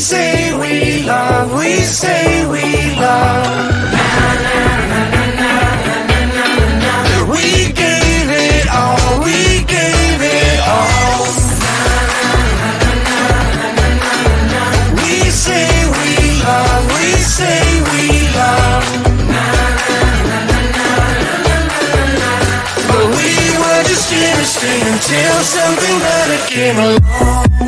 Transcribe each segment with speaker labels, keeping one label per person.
Speaker 1: say we love, we say we love. We gave it all, we gave it all. We say we love, we say we love. But we were just innocent until something better came along.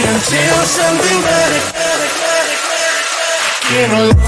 Speaker 1: Until something better came along.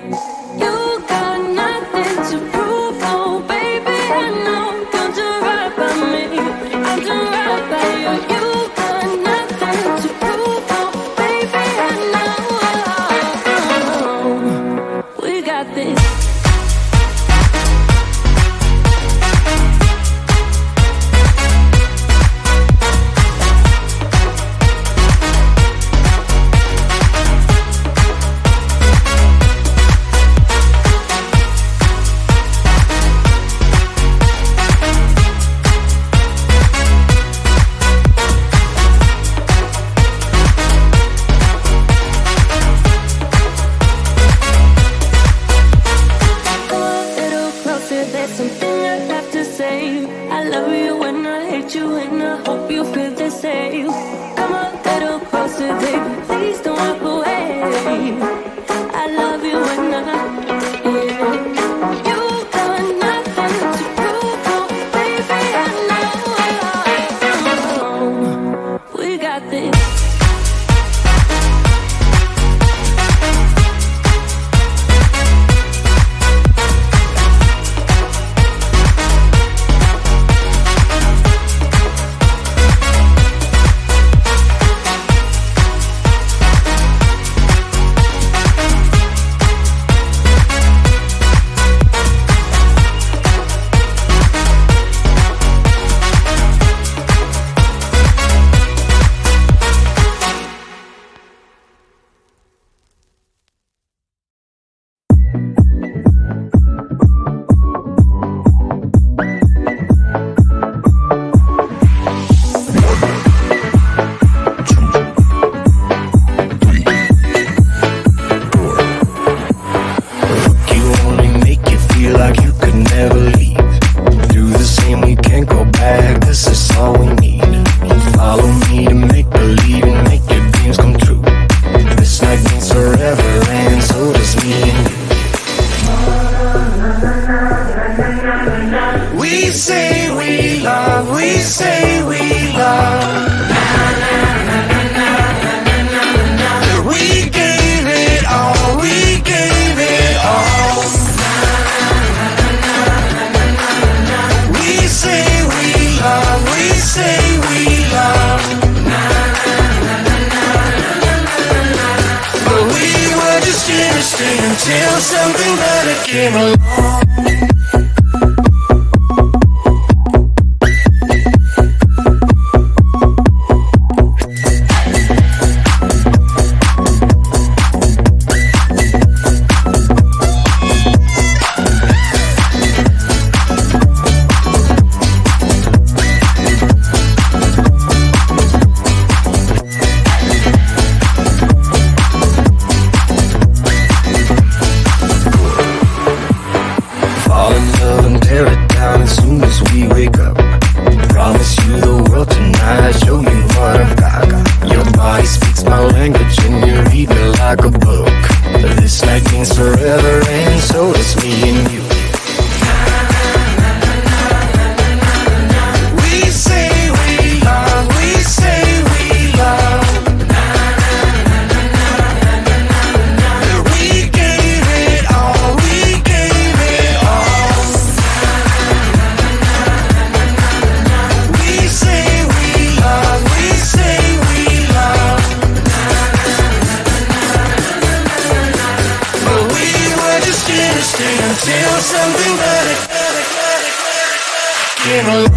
Speaker 2: You got nothing to prove, oh baby, I know. Don't do right by me, I'll do right by you. You got nothing to prove, oh baby, I know. We got this.
Speaker 1: Until something better came along. Until something better came along.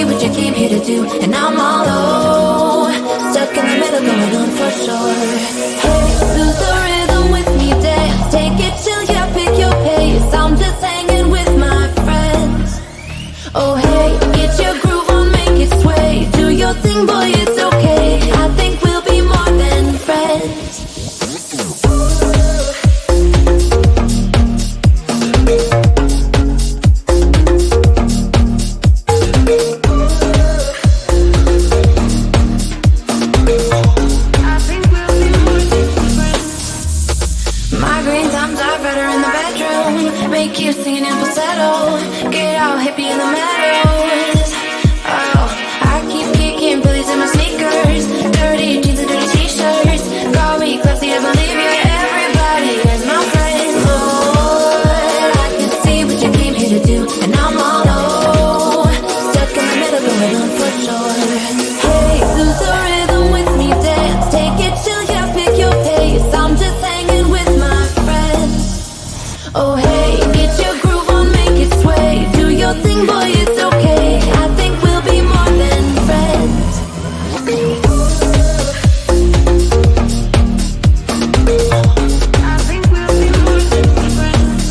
Speaker 2: what you came here to do, and I'm all low, stuck in the middle, going on for sure. Hey, lose the rhythm with me, dance, take it till you pick your pace. I'm just hanging with my friends. Oh hey, get your groove on, make it sway. Do your thing, boy, it's okay. I think we'll be more than friends. Make you singing in falsetto. Get all hippie in the meadows. Oh, I keep kicking Billy's in my sneakers. Dirty jeans and dirty t-shirts. Call me classy, I believe you. Everybody is my friend. Lord, I can see what you came here to do, and I'm all low, stuck in the middle, going on for sure. Hey, lose the rhythm with me, dance, take it till you pick your pace. I'm just hanging with my friends. Oh hey, get your groove on, make it sway. Do your thing, boy, it's okay. I think we'll be more than friends. I think we'll be more than friends.